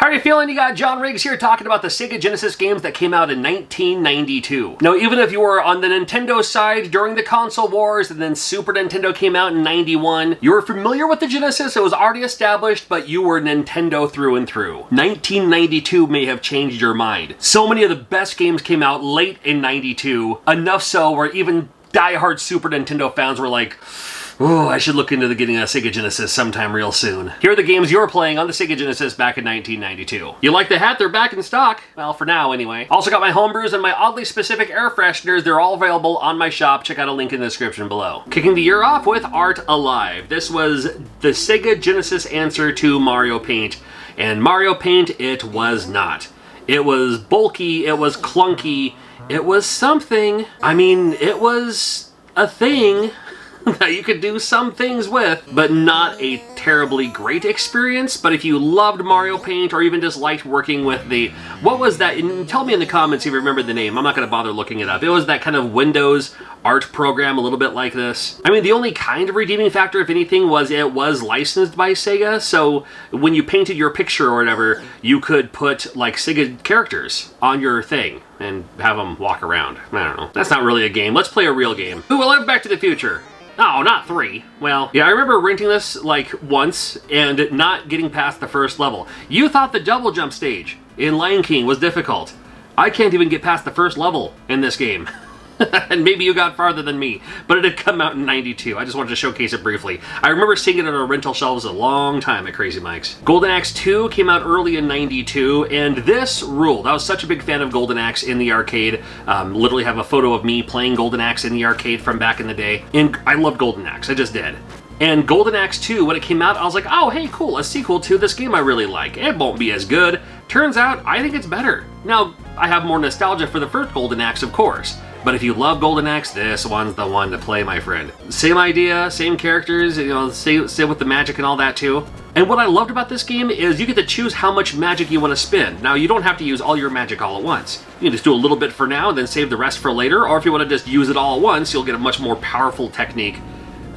How are you feeling? You got John Riggs here talking about the Sega Genesis games that came out in 1992. Now, even if you were on the Nintendo side during the console wars and then Super Nintendo came out in 91, you were familiar with the Genesis, it was already established, but you were Nintendo through and through. 1992 may have changed your mind. So many of the best games came out late in 92, enough so where even diehard Super Nintendo fans were like, oh, I should look into getting a Sega Genesis sometime real soon. Here are the games you were playing on the Sega Genesis back in 1992. You like the hat? They're back in stock. Well, for now anyway. Also got my homebrews and my oddly specific air fresheners. They're all available on my shop. Check out a link in the description below. Kicking the year off with Art Alive. This was the Sega Genesis answer to Mario Paint. And Mario Paint, it was not. It was bulky, it was clunky, it was something. I mean, it was a thing that you could do some things with, but not a terribly great experience. But if you loved Mario Paint or even just liked working with the, what was that? And tell me in the comments if you remember the name. I'm not going to bother looking it up. It was that kind of Windows art program, a little bit like this. I mean, the only kind of redeeming factor, if anything, was it was licensed by Sega. So when you painted your picture or whatever, you could put like Sega characters on your thing and have them walk around. I don't know. That's not really a game. Let's play a real game. Ooh, I love Back to the Future. Oh, not 3. Well, yeah, I remember renting this like once and not getting past the first level. You thought the double jump stage in Lion King was difficult. I can't even get past the first level in this game. And maybe you got farther than me, but it had come out in 92. I just wanted to showcase it briefly. I remember seeing it on our rental shelves a long time at Crazy Mike's. Golden Axe 2 came out early in 92, and this ruled. I was such a big fan of Golden Axe in the arcade. Literally have a photo of me playing Golden Axe in the arcade from back in the day. And I loved Golden Axe, I just did. And Golden Axe 2, when it came out, I was like, oh, hey, cool, a sequel to this game I really like. It won't be as good. Turns out, I think it's better. Now, I have more nostalgia for the first Golden Axe, of course. But if you love Golden Axe, this one's the one to play, my friend. Same idea, same characters, you know, stay with the magic and all that too. And what I loved about this game is you get to choose how much magic you want to spend. Now, you don't have to use all your magic all at once. You can just do a little bit for now and then save the rest for later, or if you want to just use it all at once, you'll get a much more powerful technique.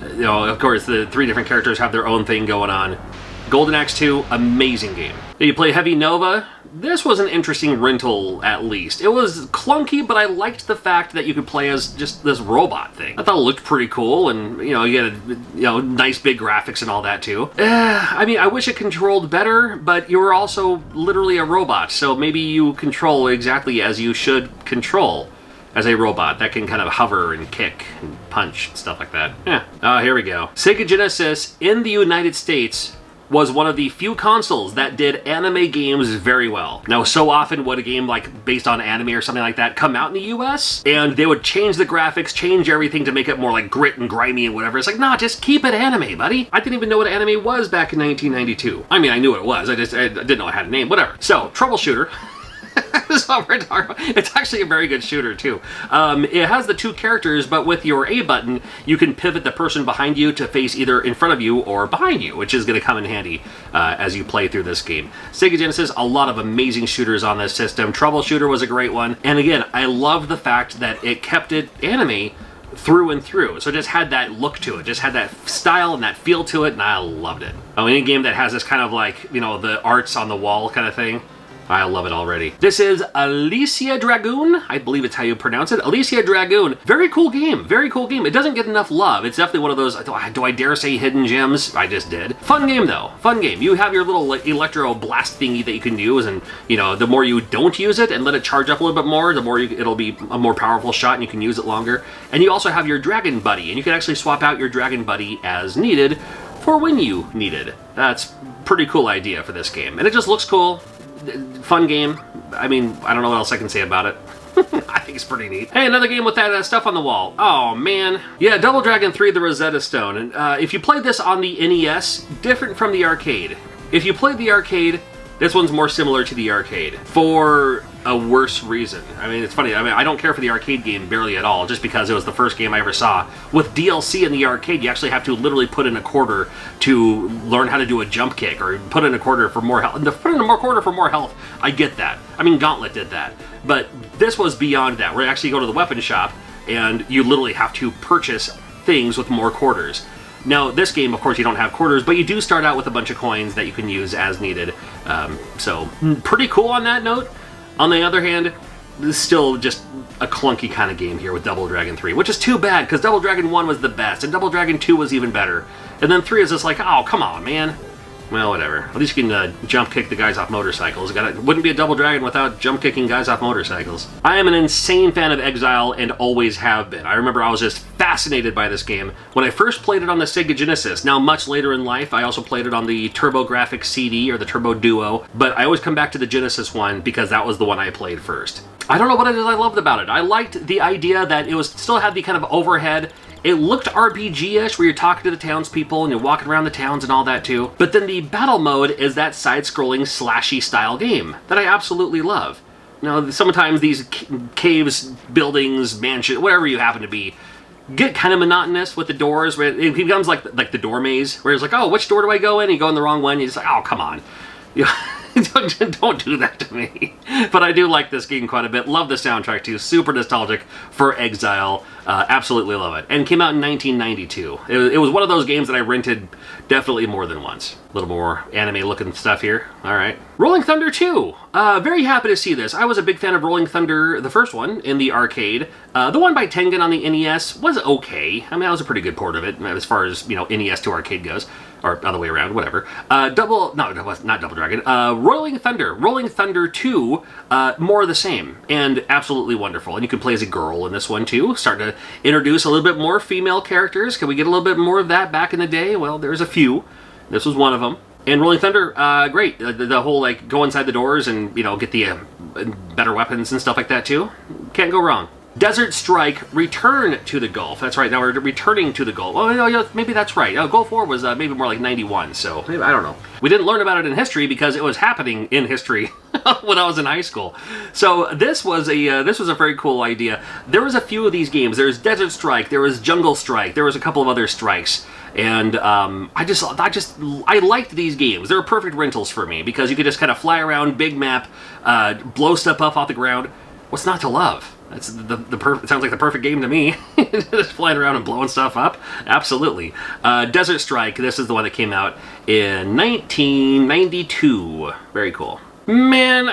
You know, of course, the 3 different characters have their own thing going on. Golden Axe 2, amazing game. You play Heavy Nova. This was an interesting rental, at least. It was clunky, but I liked the fact that you could play as just this robot thing. I thought it looked pretty cool, and you had nice big graphics and all that too. I mean, I wish it controlled better, but you were also literally a robot, so maybe you control exactly as you should control as a robot that can kind of hover and kick and punch and stuff like that. Yeah. Here we go. Sega Genesis in the United States was one of the few consoles that did anime games very well. Now, so often would a game like based on anime or something like that come out in the US, and they would change the graphics, change everything to make it more like grit and grimy and whatever. It's like, nah, just keep it anime, buddy. I didn't even know what anime was back in 1992. I mean, I knew what it was, I didn't know it had a name, whatever. So, Troubleshooter. That's what we're talking about. It's actually a very good shooter too. It has the 2 characters, but with your A button, you can pivot the person behind you to face either in front of you or behind you, which is going to come in handy as you play through this game. Sega Genesis, a lot of amazing shooters on this system. Troubleshooter was a great one. And again, I love the fact that it kept it anime through and through. So it just had that look to it, just had that style and that feel to it, and I loved it. Oh, any game that has this kind of like, you know, the arts on the wall kind of thing, I love it already. This is Alisia Dragon. I believe it's how you pronounce it. Alisia Dragon. Very cool game. Very cool game. It doesn't get enough love. It's definitely one of those, do I dare say hidden gems? I just did. Fun game though. Fun game. You have your little like, electro blast thingy that you can use, and you know, the more you don't use it and let it charge up a little bit more, the more it'll be a more powerful shot and you can use it longer. And you also have your dragon buddy, and you can actually swap out your dragon buddy as needed for when you need it. That's a pretty cool idea for this game. And it just looks cool. Fun game. I mean, I don't know what else I can say about it. I think it's pretty neat. Hey, another game with that stuff on the wall. Oh, man. Yeah, Double Dragon 3, the Rosetta Stone. And if you played this on the NES, different from the arcade. If you played the arcade, this one's more similar to the arcade for a worse reason. I mean, it's funny. I mean, I don't care for the arcade game barely at all, just because it was the first game I ever saw. With DLC in the arcade, you actually have to literally put in a quarter to learn how to do a jump kick, or put in a quarter for more health. Put in a quarter for more health, I get that. I mean, Gauntlet did that. But this was beyond that, where you actually go to the weapon shop, and you literally have to purchase things with more quarters. Now, this game, of course, you don't have quarters, but you do start out with a bunch of coins that you can use as needed So pretty cool on that note. On the other hand, this is still just a clunky kind of game here with Double Dragon 3, which is too bad because Double Dragon 1 was the best and Double Dragon 2 was even better. And then 3 is just like, oh, come on, man. Well, whatever. At least you can jump kick the guys off motorcycles. Wouldn't be a Double Dragon without jump kicking guys off motorcycles. I am an insane fan of Exile and always have been. I remember I was just fascinated by this game when I first played it on the Sega Genesis. Now, much later in life, I also played it on the TurboGrafx CD or the Turbo Duo, but I always come back to the Genesis one because that was the one I played first. I don't know what it is I loved about it. I liked the idea that it still had the kind of overhead. It looked RPG-ish, where you're talking to the townspeople and you're walking around the towns and all that too. But then the battle mode is that side-scrolling, slashy style game that I absolutely love. You know, sometimes these caves, buildings, mansions, whatever you happen to be, get kind of monotonous with the doors. Where it becomes like the door maze, where it's like, oh, which door do I go in? And you go in the wrong one. And you're just like, oh, come on. You know, don't do that to me. But I do like this game quite a bit. Love the soundtrack too. Super nostalgic for Exile. Absolutely love it. And came out in 1992. It was one of those games that I rented definitely more than once. A little more anime looking stuff here. All right. Rolling Thunder 2. Very happy to see this. I was a big fan of Rolling Thunder, the first one, in the arcade. The one by Tengen on the NES was okay. I mean, that was a pretty good port of it as far as, you know, NES to arcade goes. Or other way around, whatever. Not Double Dragon. Rolling Thunder 2, more of the same, and absolutely wonderful. And you can play as a girl in this one too. Starting to introduce a little bit more female characters. Can we get a little bit more of that back in the day? Well, there's a few. This was one of them. And Rolling Thunder, great. The whole, like, go inside the doors and, you know, get the better weapons and stuff like that too. Can't go wrong. Desert Strike, Return to the Gulf. That's right, now we're returning to the Gulf. Oh, no, maybe that's right. Gulf War was maybe more like 91, so maybe, I don't know. We didn't learn about it in history because it was happening in history when I was in high school. So this was a very cool idea. There was a few of these games. There's Desert Strike, there was Jungle Strike, there was a couple of other strikes. And I liked these games. They were perfect rentals for me because you could just kind of fly around, big map, blow stuff up off the ground. What's not to love? That's it sounds like the perfect game to me. Just flying around and blowing stuff up. Absolutely. Desert Strike, this is the one that came out in 1992. Very cool. Man,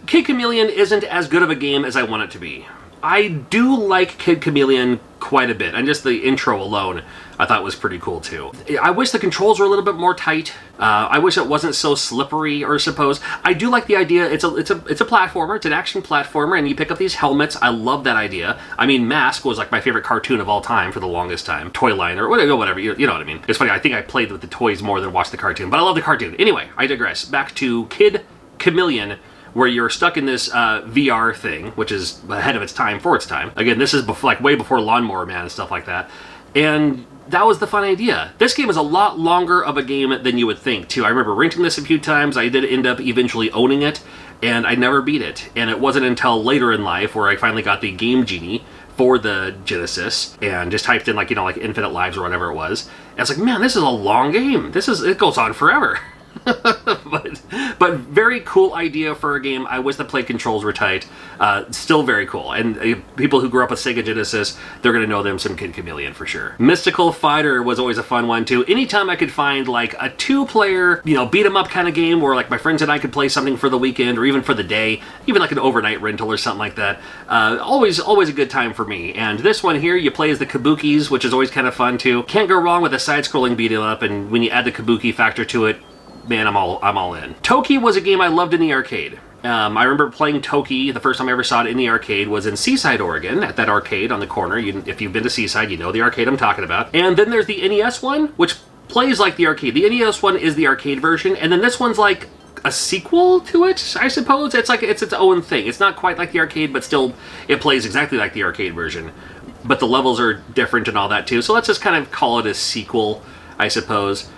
Kid Chameleon isn't as good of a game as I want it to be. I do like Kid Chameleon quite a bit, and just the intro alone I thought was pretty cool too. I wish the controls were a little bit more tight. I wish it wasn't so slippery, or suppose. I do like the idea. It's a platformer. It's an action platformer, and you pick up these helmets. I love that idea. I mean, Mask was like my favorite cartoon of all time for the longest time. Toy Line or whatever. You know what I mean. It's funny. I think I played with the toys more than watched the cartoon, but I love the cartoon. Anyway, I digress. Back to Kid Chameleon, where you're stuck in this VR thing, which is ahead of its time for its time. Again, this is like way before Lawnmower Man and stuff like that. And that was the fun idea. This game is a lot longer of a game than you would think, too. I remember renting this a few times. I did end up eventually owning it, and I never beat it. And it wasn't until later in life where I finally got the Game Genie for the Genesis and just typed in, like, you know, like Infinite Lives or whatever it was. And I was like, man, this is a long game. It goes on forever. but very cool idea for a game. I wish the play controls were tight. Still very cool. And people who grew up with Sega Genesis, they're going to know them some Kid Chameleon for sure. Mystical Fighter was always a fun one too. Anytime I could find like a two-player, you know, beat 'em up kind of game where like my friends and I could play something for the weekend or even for the day, even like an overnight rental or something like that, always a good time for me. And this one here, you play as the Kabukis, which is always kind of fun too. Can't go wrong with a side-scrolling beat 'em up, and when you add the Kabuki factor to it, man, I'm all in. Toki was a game I loved in the arcade. I remember playing Toki, the first time I ever saw it in the arcade was in Seaside, Oregon, at that arcade on the corner. If you've been to Seaside, you know the arcade I'm talking about. And then there's the NES one, which plays like the arcade. The NES one is the arcade version, and then this one's like a sequel to it, I suppose. It's like it's its own thing. It's not quite like the arcade, but still it plays exactly like the arcade version. But the levels are different and all that too. So let's just kind of call it a sequel, I suppose.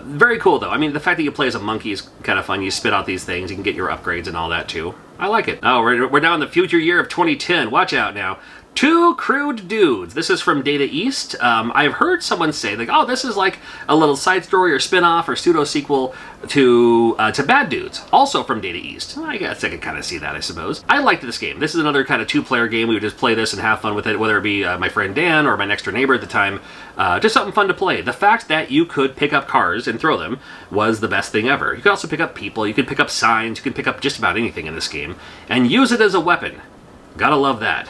Very cool though. I mean, the fact that you play as a monkey is kind of fun. You spit out these things, you can get your upgrades and all that too. I like it. Oh, we're now in the future year of 2010. Watch out now. Two Crude Dudes. This is from Data East. I've heard someone say, like, oh, this is like a little side story or spin-off or pseudo-sequel to Bad Dudes, also from Data East. I guess I could kind of see that, I suppose. I liked this game. This is another kind of two-player game. We would just play this and have fun with it, whether it be my friend Dan or my next-door neighbor at the time. Just something fun to play. The fact that you could pick up cars and throw them was the best thing ever. You could also pick up people, you could pick up signs, you could pick up just about anything in this game, and use it as a weapon. Gotta love that.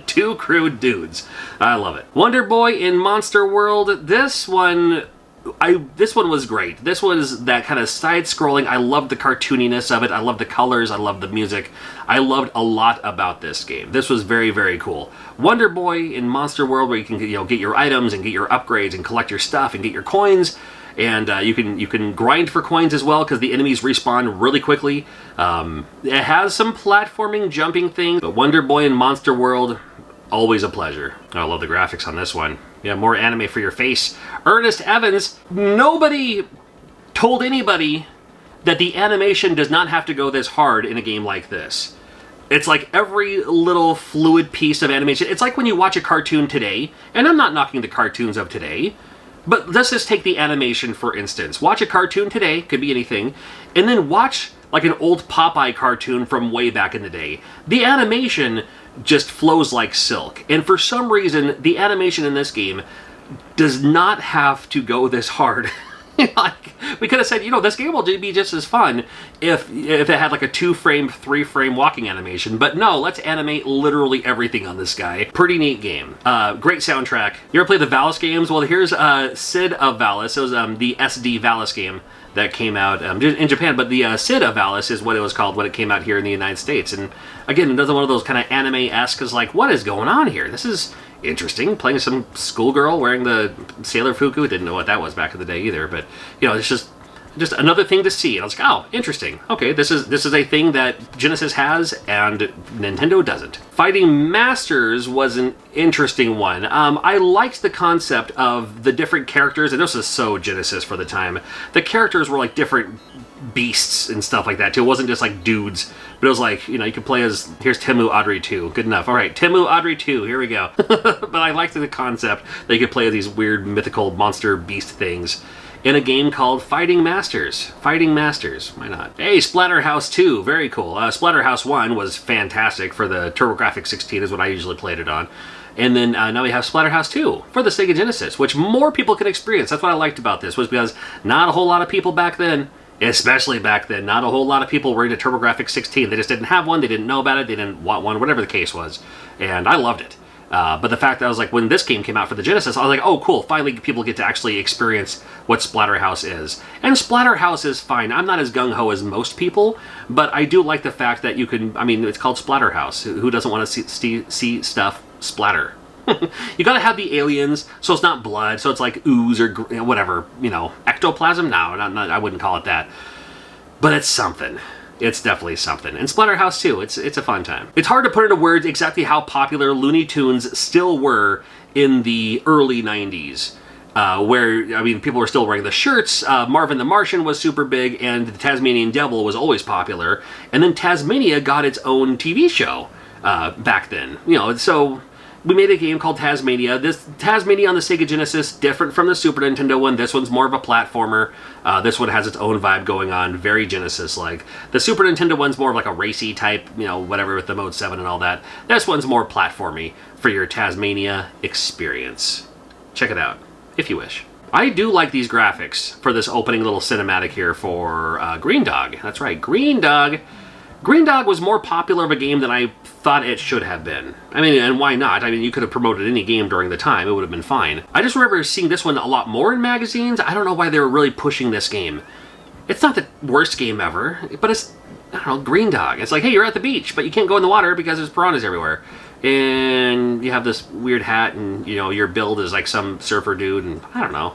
Two Crude Dudes. I love it. Wonder Boy in Monster World. This one was great. This was that kind of side-scrolling. I loved the cartooniness of it. I loved the colors. I loved the music. I loved a lot about this game. This was very, very cool. Wonder Boy in Monster World, where you can get your items and get your upgrades and collect your stuff and get your coins. And you can grind for coins as well, because the enemies respawn really quickly. It has some platforming, jumping things, but Wonder Boy in Monster World, always a pleasure. Oh, I love the graphics on this one. Yeah, more anime for your face. Ernest Evans. Nobody told anybody that the animation does not have to go this hard in a game like this. It's like every little fluid piece of animation. It's like when you watch a cartoon today, and I'm not knocking the cartoons of today, but let's just take the animation, for instance. Watch a cartoon today, could be anything, and then watch like an old Popeye cartoon from way back in the day. The animation just flows like silk. And for some reason, the animation in this game does not have to go this hard. Like, we could have said, this game will be just as fun if it had like a 2-frame, 3-frame walking animation. But no, let's animate literally everything on this guy. Pretty neat game. Great soundtrack. You ever play the Valas games? Well, here's Sid of Valas. It was the SD Valas game that came out in Japan, but the Sid of Valas is what it was called when it came out here in the United States. And again, another one of those kind of anime-esque, is like, what is going on here? This is interesting. Playing some schoolgirl wearing the Sailor Fuku. Didn't know what that was back in the day either, but it's just another thing to see. And I was like, oh, interesting. Okay, this is a thing that Genesis has and Nintendo doesn't. Fighting Masters was an interesting one. I liked the concept of the different characters, and this was so Genesis for the time. The characters were like different beasts and stuff like that too. It wasn't just like dudes, but it was like, you could play as, here's Temu Audrey 2. Good enough. All right, Temu Audrey 2, here we go. But I liked the concept that you could play as these weird mythical monster beast things in a game called Fighting Masters. Fighting Masters, why not? Hey, Splatter House 2, very cool. Splatter House 1 was fantastic for the TurboGrafx 16 is what I usually played it on. And then now we have Splatter House 2 for the Sega Genesis, which more people could experience. That's what I liked about this, was because not a whole lot of people back then, especially back then, not a whole lot of people were into TurboGrafx 16. They just didn't have one, they didn't know about it, they didn't want one, whatever the case was. And I loved it. But the fact that I was like, when this game came out for the Genesis, I was like, oh, cool, finally people get to actually experience what Splatterhouse is. And Splatterhouse is fine. I'm not as gung-ho as most people, but I do like the fact that you can, it's called Splatterhouse. Who doesn't want to see stuff splatter? You gotta have the aliens, so it's not blood, so it's like ooze or whatever, ectoplasm? No, I wouldn't call it that. But it's something. It's definitely something. And Splatterhouse 2, it's a fun time. It's hard to put into words exactly how popular Looney Tunes still were in the early 90s. Where, people were still wearing the shirts, Marvin the Martian was super big, and the Tasmanian Devil was always popular. And then Tasmania got its own TV show back then. So we made a game called Tasmania. This Tasmania on the Sega Genesis, different from the Super Nintendo one. This one's more of a platformer. This one has its own vibe going on, very Genesis-like. The Super Nintendo one's more of like a racy type, whatever with the Mode 7 and all that. This one's more platformy for your Tasmania experience. Check it out, if you wish. I do like these graphics for this opening little cinematic here for Green Dog. That's right, Green Dog. Green Dog was more popular of a game than I thought it should have been. And why not? You could have promoted any game during the time. It would have been fine. I just remember seeing this one a lot more in magazines. I don't know why they were really pushing this game. It's not the worst game ever, but it's, Green Dog. It's like, hey, you're at the beach, but you can't go in the water because there's piranhas everywhere. And you have this weird hat, and, your build is like some surfer dude, and I don't know.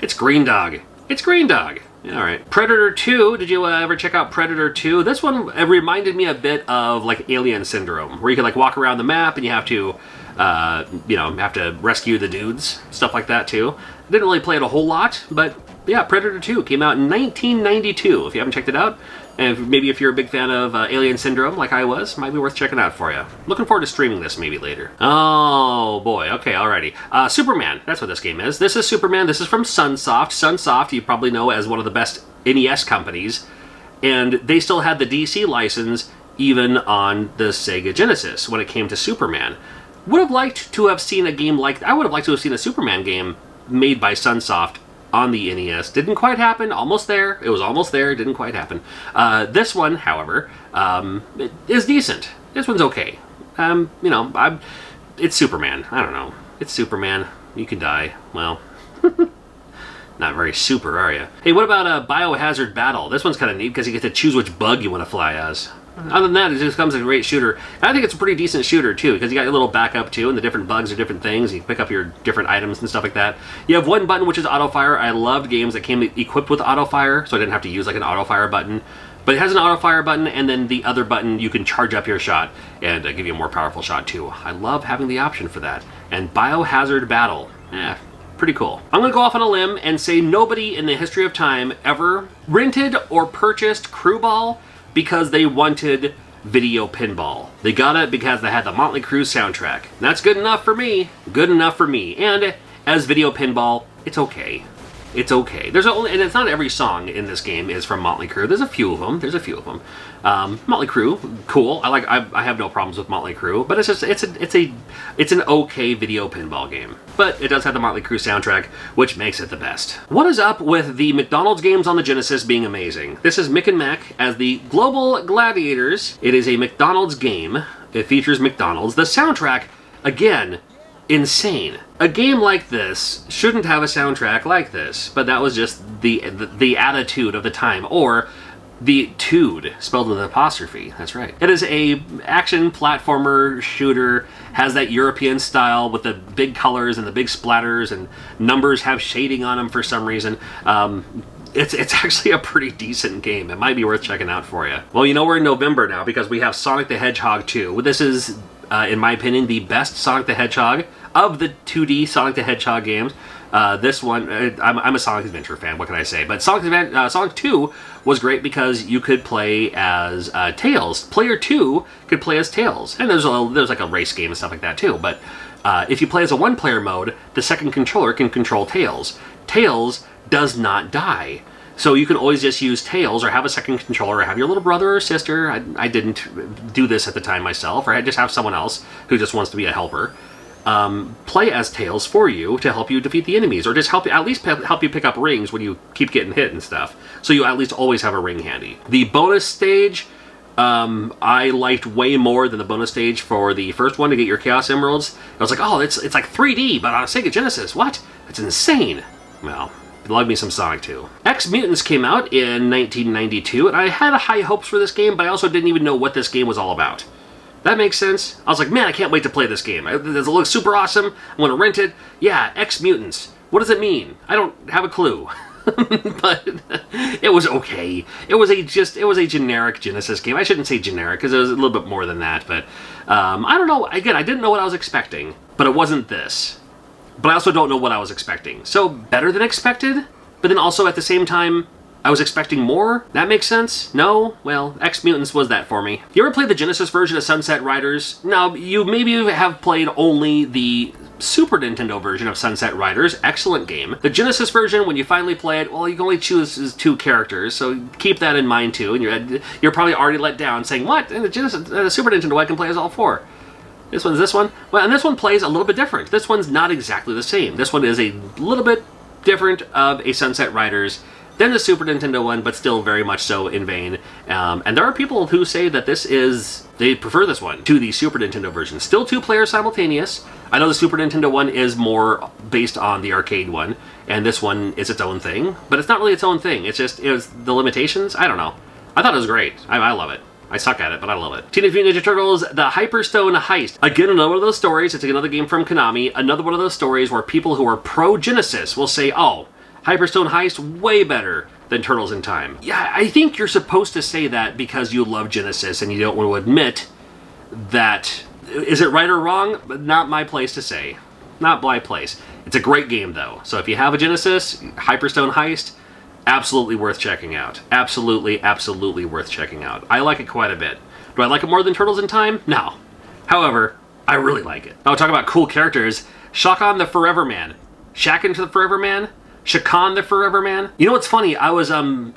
It's Green Dog. It's Green Dog. All right. Predator 2, did you ever check out Predator 2? This one reminded me a bit of like Alien Syndrome, where you can like walk around the map and you have to, have to rescue the dudes, stuff like that too. Didn't really play it a whole lot, but yeah, Predator 2 came out in 1992. If you haven't checked it out, And maybe if you're a big fan of Alien Syndrome, like I was, might be worth checking out for you. Looking forward to streaming this maybe later. Oh boy, okay, alrighty. Superman, that's what this game is. This is Superman, this is from Sunsoft. Sunsoft, you probably know as one of the best NES companies. And they still had the DC license even on the Sega Genesis when it came to Superman. Would have liked to have seen a game like... I would have liked to have seen a Superman game made by Sunsoft on the NES. Didn't quite happen. Almost there. It was almost there. Didn't quite happen. This one, however, is decent. This one's okay. You know, it's Superman. I don't know. It's Superman. You can die. Well, not very super, are you? Hey, what about a biohazard battle? This one's kind of neat because you get to choose which bug you want to fly as. Other than that, it just becomes a great shooter. And I think it's a pretty decent shooter, too, because you got your little backup, too, and the different bugs are different things. You can pick up your different items and stuff like that. You have one button, which is auto-fire. I loved games that came equipped with auto-fire, so I didn't have to use, like, an auto-fire button. But it has an auto-fire button, and then the other button, you can charge up your shot and give you a more powerful shot, too. I love having the option for that. And biohazard battle. Pretty cool. I'm going to go off on a limb and say nobody in the history of time ever rented or purchased Crew Ball because they wanted video pinball. They got it because they had the Motley Crue soundtrack. That's good enough for me. Good enough for me. And as video pinball, it's okay. It's okay. And it's not every song in this game is from Motley Crue. There's a few of them. Motley Crue, cool. I have no problems with Motley Crue, but it's an okay video pinball game. But it does have the Motley Crue soundtrack, which makes it the best. What is up with the McDonald's games on the Genesis being amazing? This is Mick and Mach as the Global Gladiators. It is a McDonald's game. It features McDonald's. The soundtrack, again, insane. A game like this shouldn't have a soundtrack like this, but that was just the attitude of the time, or the tude, spelled with an apostrophe. That's right. It is a action platformer shooter, has that European style with the big colors and the big splatters, and numbers have shading on them for some reason. It's actually a pretty decent game. It might be worth checking out for you. Well, you know we're in November now because we have Sonic the Hedgehog 2. This is, in my opinion, the best Sonic the Hedgehog of the 2D Sonic the Hedgehog games. This one, I'm a Sonic Adventure fan, what can I say? But Sonic 2 was great because you could play as Tails. Player 2 could play as Tails. And there's like a race game and stuff like that too. But if you play as a one-player mode, the second controller can control Tails. Tails does not die. So you can always just use Tails or have a second controller or have your little brother or sister. I didn't do this at the time myself, or I just have someone else who just wants to be a helper. Play as Tails for you to help you defeat the enemies, or just at least help you pick up rings when you keep getting hit and stuff. So you at least always have a ring handy. The bonus stage, I liked way more than the bonus stage for the first one to get your Chaos Emeralds. I was like, oh, it's like 3D, but on a Sega Genesis. What? That's insane. Well, love me some Sonic 2. X Mutants came out in 1992, and I had high hopes for this game, but I also didn't even know what this game was all about. That makes sense. I was like, man, I can't wait to play this game. It looks super awesome. I want to rent it. Yeah, X Mutants. What does it mean? I don't have a clue. But it was okay. It was a generic Genesis game. I shouldn't say generic because it was a little bit more than that. But I don't know. Again, I didn't know what I was expecting, but it wasn't this. But I also don't know what I was expecting. So better than expected, but then also at the same time, I was expecting more? That makes sense? No? Well, X Mutants was that for me. You ever played the Genesis version of Sunset Riders? Now, you maybe have played only the Super Nintendo version of Sunset Riders. Excellent game. The Genesis version, when you finally play it, well, you can only choose 2 characters, so keep that in mind too. And you're probably already let down saying, what? In the Super Nintendo, I can play as all 4. This one's this one? Well, and this one plays a little bit different. This one's not exactly the same. This one is a little bit different of a Sunset Riders than the Super Nintendo one, but still very much so in vain. And there are people who say that they prefer this one to the Super Nintendo version. Still 2 players simultaneous. I know the Super Nintendo one is more based on the arcade one, and this one is its own thing, but it's not really its own thing. It was the limitations. I don't know. I thought it was great. I love it. I suck at it, but I love it. Teenage Mutant Ninja Turtles, The Hyperstone Heist. Again, another one of those stories. It's another game from Konami. Another one of those stories where people who are pro-Genesis will say, oh, Hyperstone Heist, way better than Turtles in Time. Yeah, I think you're supposed to say that because you love Genesis and you don't want to admit that. Is it right or wrong? Not my place to say. Not my place. It's a great game, though. So if you have a Genesis, Hyperstone Heist, Absolutely worth checking out. Absolutely, absolutely worth checking out. I like it quite a bit. Do I like it more than Turtles in Time? No. However, I really like it. I'll talk about cool characters. Shakan the Forever Man. Shakan the Forever Man? Shakan the Forever Man? You know what's funny? I was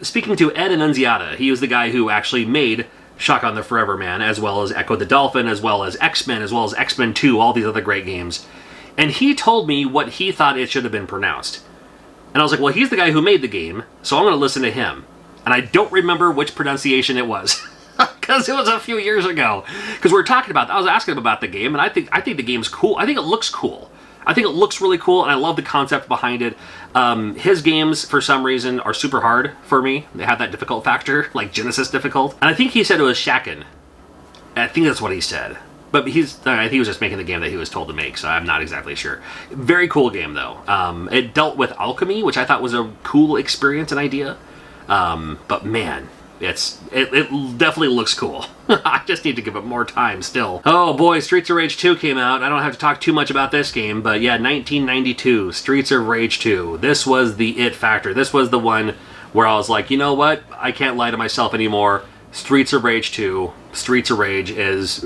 speaking to Ed Annunziata. He was the guy who actually made Shakan the Forever Man, as well as Echo the Dolphin, as well as X-Men, as well as X-Men 2, all these other great games. And he told me what he thought it should have been pronounced. And I was like, well, he's the guy who made the game, so I'm going to listen to him. And I don't remember which pronunciation it was. Because it was a few years ago. Because we were talking about, I was asking him about the game, and I think the game's cool. I think it looks cool. I think it looks really cool, and I love the concept behind it. His games, for some reason, are super hard for me. They have that difficult factor, like Genesis difficult. And I think he said it was Shaken. I think that's what he said. But I think he was just making the game that he was told to make, so I'm not exactly sure. Very cool game, though. It dealt with alchemy, which I thought was a cool experience and idea. But man, it definitely looks cool. I just need to give it more time still. Oh boy, Streets of Rage 2 came out. I don't have to talk too much about this game, but yeah, 1992, Streets of Rage 2. This was the it factor. This was the one where I was like, you know what? I can't lie to myself anymore. Streets of Rage 2, Streets of Rage is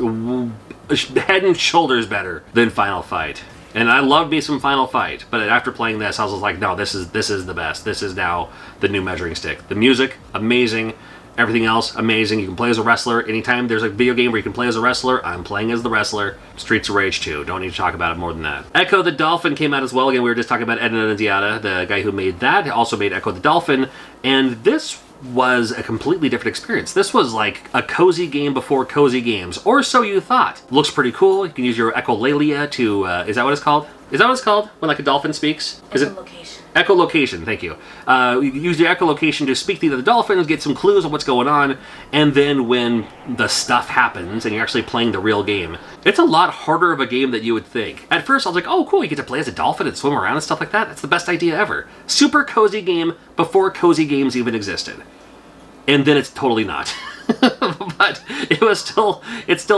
head and shoulders better than Final Fight. And I love me some Final Fight, but after playing this, I was like, no, this is the best. This is now the new measuring stick. The music, amazing. Everything else, amazing. You can play as a wrestler. Anytime there's a video game where you can play as a wrestler, I'm playing as the wrestler. Streets of Rage 2. Don't need to talk about it more than that. Echo the Dolphin came out as well. Again, we were just talking about Ed Annunziata, the guy who made that. Also made Echo the Dolphin. And this was a completely different experience. This was like a cozy game before cozy games, or so you thought. Looks pretty cool. You can use your echolalia to, is that what it's called? Is that what it's called? When like a dolphin speaks? Is it? Echolocation, thank you. You use your echolocation to speak to the other dolphins, get some clues on what's going on, and then when the stuff happens and you're actually playing the real game, it's a lot harder of a game than you would think. At first I was like, oh cool, you get to play as a dolphin and swim around and stuff like that. That's the best idea ever. Super cozy game before cozy games even existed. And then it's totally not. But it's still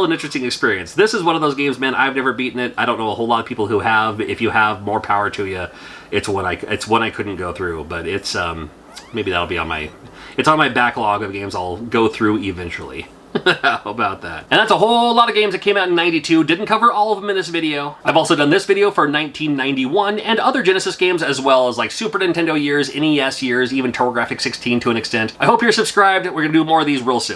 an interesting experience. This is one of those games, man, I've never beaten it. I don't know a whole lot of people who have. If you have, more power to you. It's one I couldn't go through, but it's maybe that'll be on my backlog of games I'll go through eventually. How about that? And that's a whole lot of games that came out in 92. Didn't cover all of them in this video. I've also done this video for 1991 and other Genesis games, as well as like Super Nintendo years, NES years, even TurboGrafx 16 to an extent. I hope you're subscribed. We're gonna do more of these real soon.